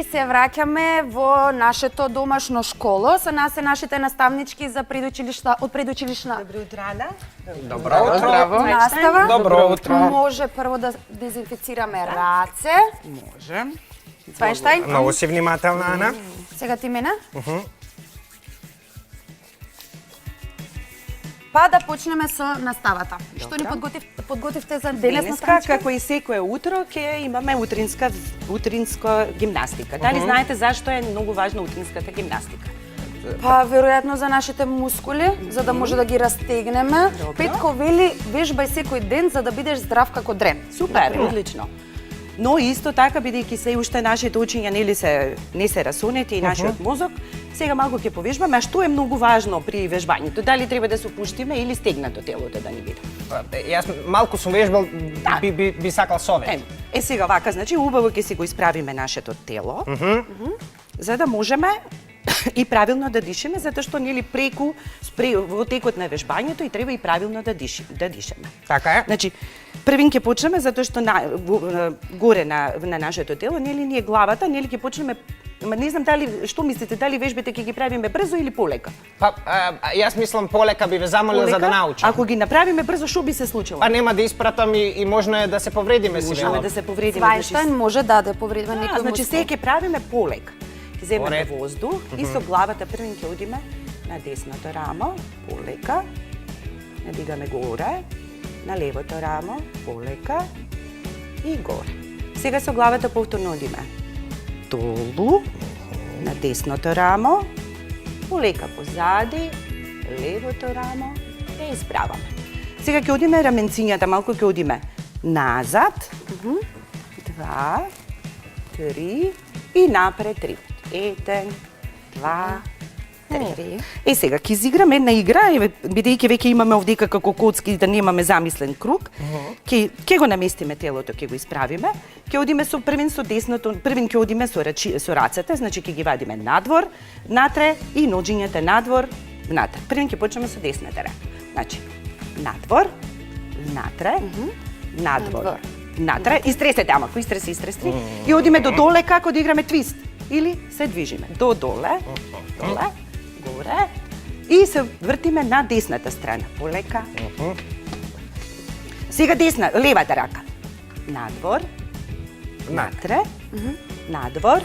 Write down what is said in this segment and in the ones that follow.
И се враќаме во нашето домашно школо. Со нас се нашите наставнички за од предучилишна Добро утро, Ана. Добро утро. настава. Добро утро. Може прво да дезинфицираме раце. Може. Цвајштајн. Много си внимателна, Ана. Сега ти мене. Па да почнеме со наставата. Што ни подготвивте за денес Денеска, наставничка? како и секое утро, ќе имаме утринска гимнастика. Дали знаете зашто е многу важна утринската гимнастика? Па, веројатно за нашите мускули, за да може да ги растегнеме. Добро. Петко вели, вежбај секој ден за да бидеш здрав како дрен. Супер, одлично. Но исто така, бидејќи се уште нашите учења не се расонети и нашиот мозок, сега малку ќе повежбаме, а што е многу важно при вежбањето? Дали треба да се опуштиме или стегнато телото да ни биде? Јас малку сум вежбал, би сакал совет. Сега вака, значи убаво ќе си го исправиме нашето тело, за да можеме и правилно да дишеме, затоа што нели во текот на вежбањето и треба и правилно да дишеме. Така е. Значи, првин ќе почнеме затоа што горе на нашето тело, нели ние главата, нели ќе почнеме, не знам што мислите, дали вежбите ќе ги правиме брзо или полека? Па, јас мислам полека би ве замолил за да научам. Ако ги направиме брзо, што би се случило? Па нема да испратам и можно е да се повредиме си. Можеме да се повредиме. Цвајштајн може да повредиме некој Значи, мускул. сега ќе правиме полека. Ќе земеме Поред. воздух и со главата првин ќе одиме на десното рамо, полека, надигаме горе, на левото рамо, полека и горе. Сега со главата повторно одиме долу, на десното рамо, полека позади, левото рамо и исправаме. Сега ќе одиме раменцињата, малку ќе одиме назад, 2, 3 и напред 3. 1, 2, 3. Сега ќе изиграме една игра, бидејќи веќе имаме овдека како коцки да немаме замислен круг, ќе го наместиме телото, ќе го исправиме, ќе одиме со десното, првин ќе одиме со рацете, значи ќе ги вадиме надвор, натре и ноџињата надвор, внатре. Првин ќе почнеме со десната рака. Значи, надвор, натре, надвор, натре, истресете, ама, истреси, и одиме до доле како да играме твист. Или се движиме до доле, горе, и се вртиме на десната страна. Полека. Сега левата рака. Надвор, натре, надвор,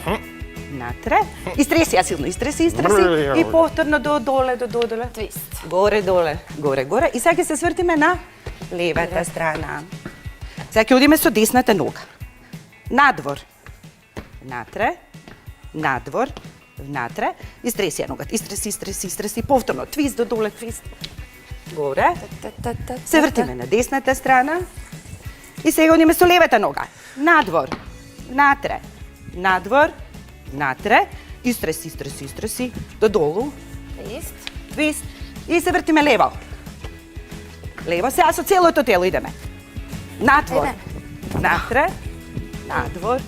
натре. Истреси, силно, истреси. И повторно до доле. Твист. Горе. И сега ќе се свртиме на левата страна. Сега ќе одиме со десната нога. Надвор, натре, надвор, внатре, истреси ја ногата, истреси, повторно, твист до доле, твист, горе, се вртиме на десната страна и сега одиме со левата нога, надвор, внатре, надвор, внатре, истреси, до долу, твист, и се вртиме лево, сега со целото тело идеме, надвор, внатре, надвор,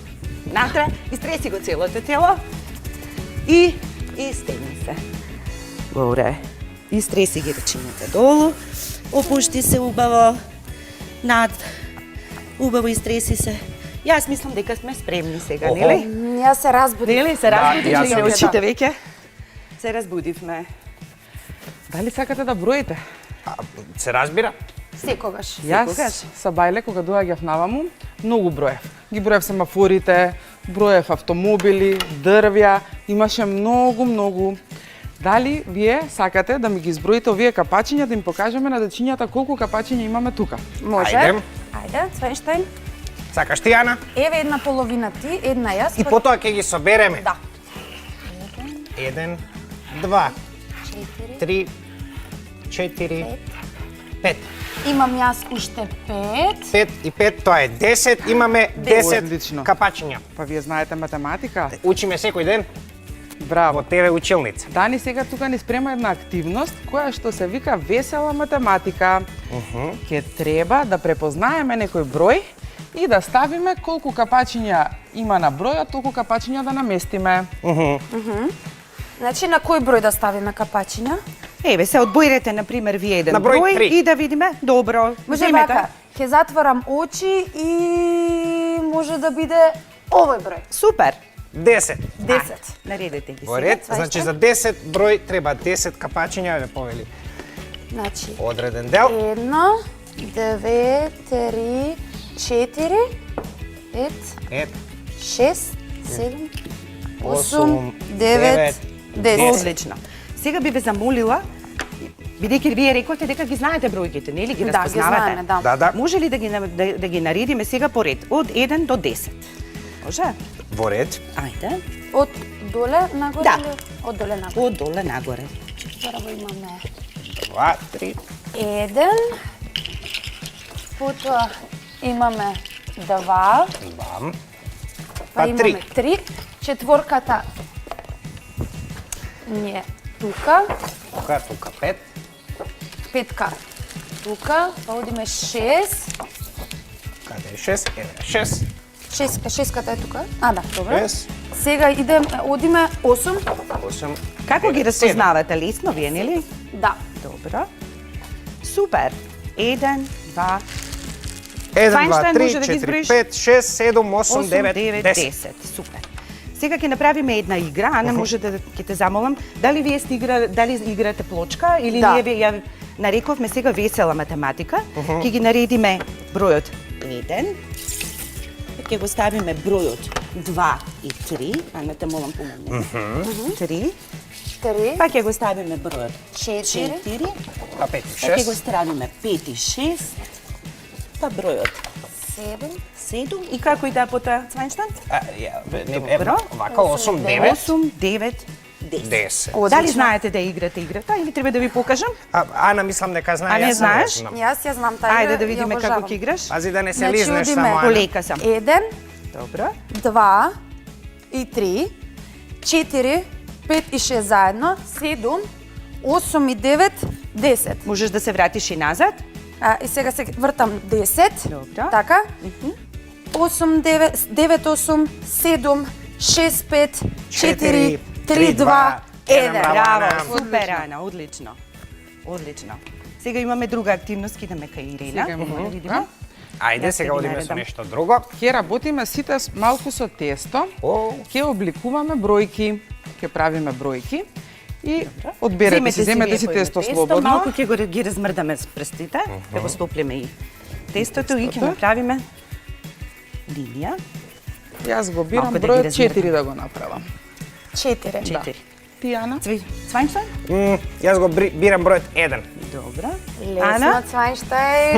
натре, истреси го целото тело и стегни се. Горе. Истреси ги ръчињата долу, опушти се убаво, убаво истреси се. Јас мислам дека сме спремни сега, нели? Јас се разбудив. Нели, се разбудивме јас очите веќе? Се разбудивме. Дали сакате да броите? Се разбира? Секогаш. Јас со Бајле кога доаѓав наваму, многу броев. Ги броев семафорите, броев автомобили, дрвја, имаше многу. Дали вие сакате да ми ги изброите овие капачиња, да им покажеме на дечињата колку капачиња имаме тука? Може. Ајде. Ајде, Цвајштајн. Сакаш ти, Ана? Еве една половина ти, една јас. И потоа ќе ги собереме. Да. 1, 2, 3, 4, 5. Имам јас уште 5. 5 и 5, тоа е 10. Имаме 10 Одлично. капачиња. Па вие знаете математика? Учиме секој ден Браво. во ТВ училница. Дани сега тука ни спрема една активност која што се вика весела математика. Ке треба да препознаеме некој број и да ставиме колку капачиња има на бројот, толку капачиња да наместиме. Значи на кој број да ставиме капачиња? Еве, се одбојрете, например, вие еден На број број 3. и да видиме. Добро. Може Земете. вака, ќе затворам очи и може да биде овој број. Супер. 10. 10. Наредете ги Во сега. ред, значи за 10 број треба 10 капачиња, ве повели. Значи, Одреден дел. 1, 2, 3, 4, 5, Ет, 6, 7, 8, 8, 9, 10. Одлично. Сега би ве замолила, бидејќи вие рековте дека ги знаете бројките, нели ги Да, ги распознавате? знаеме, да. Да. Може ли да ги наредиме сега по ред, од 1 до 10? Може? Во ред. Ајде. Од доле нагоре Да. или од доле нагоре? Од доле нагоре. Прво имаме 2, 3, 1, потоа имаме 2, бам. па Па имаме 3. 3, четворката ни е тука, Тука 5. петка тука, па одиме 6, Каде е 6? Еве 6. шеската е тука. А, да, добро. 6. Сега одиме 8, 8. Како ги разпознавате? Лесно вие, нели? да. Добро. Супер. 1, 2, 1, Фајнштајн 2, може 3, да ги 4, изброиш? 5, 6, 7, 8, 8, 9, 9, 10. 10. Супер. Сега ќе направиме една игра, Ана може да ќе те замолам, дали вие дали играте плочка или Да. ние ја нарековме сега весела математика, ќе ги наредиме бројот 1, ќе го ставиме бројот 2 и 3, Ана те молам помогни. 3, 3, па ќе го ставиме бројот 4, 4, Па 5 и па ќе го 6. ставиме 5 и 6, па бројот 7, 7 и како и да потоа Цвајнштајн? Добро. Вака 8, 9, 8, 9, 10. 10. Дали Одлично. знаете да играте играта или треба да ви покажам? Ана мислам дека знае, А не јас сам ја знаеш? знам. Јас ја знам тај Ајде игра да и ја видиме обожавам. како ќе играш. Пази да не се Значи, лизнеш одиме само, Ана. Полека сам. 1, Добро. 2 и 3, 4, 5 и 6 заедно, 7, 8 и 9, 10. Можеш да се вратиш и назад. И сега се вртам 10. Добро. Така. 8, 9, 9, 8, 7, 6, 5, 4, 3, 2, 1. Браво, Браво, Ана. супер Ана, одлично. Одлично. Сега имаме друга активност, кидаме кај Ирина. Сега имаме Да друга. видиме. Ајде, Јас сега ќе ги одиме со наредам. нешто друго. Ќе работиме сите малку со тесто. О, Ќе обликуваме бројки, ќе правиме бројки и Добро. одберете си, вие земете си по едно тесто слободно. Малку ќе го ги размрдаме с прстите, ќе го стоплиме и тестото и ќе Тестото. направиме линија. Јас го бирам Малку да ги бројот размрдам. 4 да го направам. 4. 4. Ти, Ана? Цвајнштајн? Јас го бирам бројот 1. Добро. Лесно, Ана? Цвајнштајн.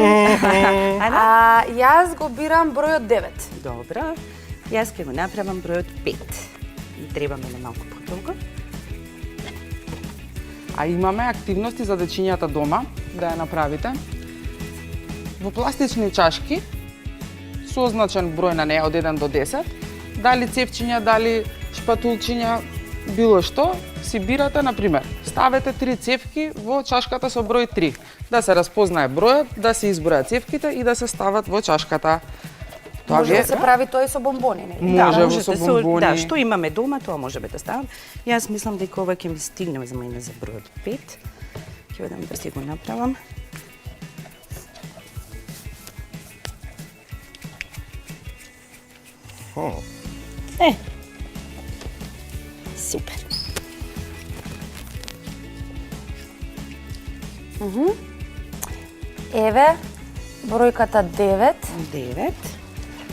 Ана? Јас го бирам бројот 9. Добро. Јас ќе го направам бројот 5. И треба мене малку потолку. А имаме активности за дечињата дома да ја направите. Во пластични чашки со означен број на неа од 1 до 10, дали цевчиња, дали шпатулчиња, било што, си бирате, на пример, ставете 3 цевки во чашката со број 3, да се распознае бројот, да се избројат цевките и да се стават во чашката. Тоа Може ви е да се прави тој со бомбони, нели? Може во можете со бомбони. Да, што имаме дома, тоа можеме да ставам. Јас мислам дека ова ќе ми стигне за мене за бројот 5. Ќе одам да си го направам. Супер. Еве, бројката 9. 9.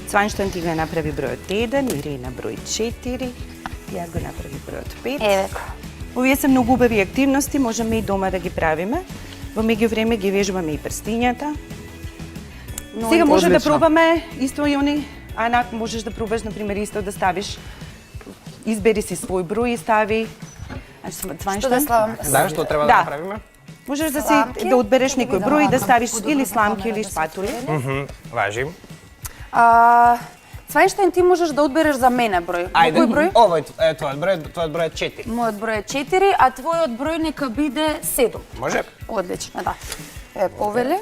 Цвајнштајн ти го направи бројот 1, Ирина број 4, јас го направи бројот 5. Еве. Овие се многу убави активности, можеме и дома да ги правиме. Во меѓувреме ги вежбаме и прстињата. Сега може да Одлично. пробаме исто и они, Ана, можеш да пробаш, например, исто да ставиш, избери си свој број и стави. Што да Цвајнштајн? славам? Да, што треба да Да. направиме? Можеш да Сламки. си да одбереш некој број и да ставиш Подобро или на сламки камера или да се шпатули. Важи. Цвајнштајн, ти можеш да одбереш за мене број. Ајде, Кој број? овој е твојот број е 4. Мојот број е 4, а твојот број нека биде 7. Може? Одлично, да. Е, повели.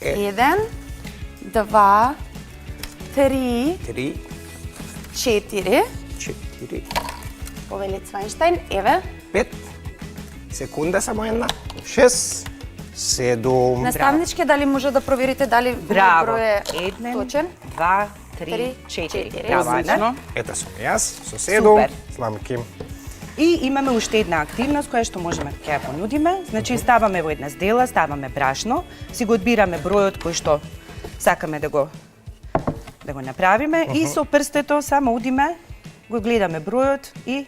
Е. 1, 2, 3, 3, 4. 4, Повели Цвајнштајн, еве. 5. Секунда само една. 6, 7. Наставнички, дали може да проверите дали мојот Браво. број е 1, точен? 2, 3, 4. Четири. Браво, Ана. Одлично. Ето сум јас, со 7, Супер. сламки. И имаме уште една активност која што можеме да ја понудиме. Значи ставаме во една здела, ставаме брашно, си го одбираме бројот кој што сакаме да го направиме и со прстето само удиме, го гледаме бројот и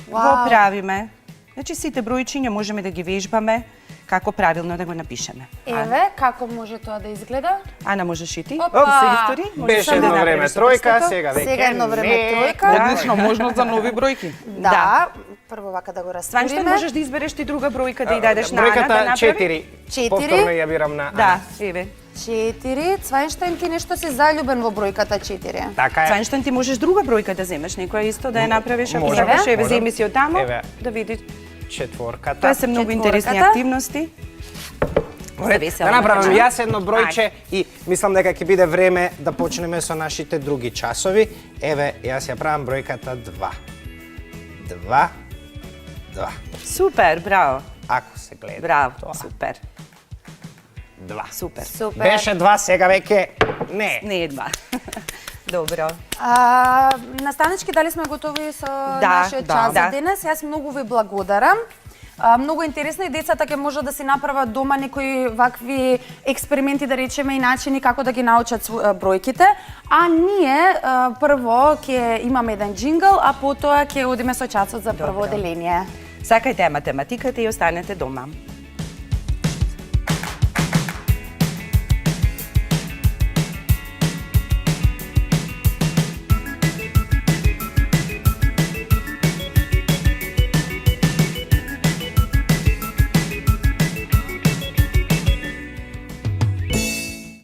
го правиме. Значи сите бројчиња можеме да ги вежбаме како правилно да го напишеме. Еве, како може тоа да изгледа? Ана, можеш и ти? Опа! Се истори? Можеш Беше да едно направиш време со тројка, прстето? сега веќе Сега едно време не. тројка. Одлично, можност за нови бројки. Да. Прво вака да го Сванштен растуриме. можеш да избереш ти друга бројка да ја дадеш на Ана да Бројката направи. 4. Четири. Повторно ја бирам на Да, Ана. еве. 4. Цвајнштайн, ти нешто си заљубен во бројката 4. Така е. Сванштен ти можеш друга бројка да земеш, некоја исто да ја направиш, ако Може. сакаш, еве Може. земи си од таму, Еве. да видиш. Четворката. Тоа се многу интересни Четворката. активности. Да направам јас едно бројче и мислам дека ќе биде време да почнеме со нашите други часови. Еве, јас ја правам бројката 2. 2. 2. Супер, браво. Ако се гледа. Браво, тоа. супер. 2. Супер. Супер. Беше 2, сега веќе не. Не е два. Добро. Наставнички, дали сме готови со Да, нашиот да. час за Да. денес? Јас многу ви благодарам. Многу интересно и децата ќе можат да си направат дома некои вакви експерименти, да речеме, и начини како да ги научат бројките. А ние прво ќе имаме еден джингл, а потоа ќе одиме со часот за прво Добро. оделение. Сакајте математиката и останете дома.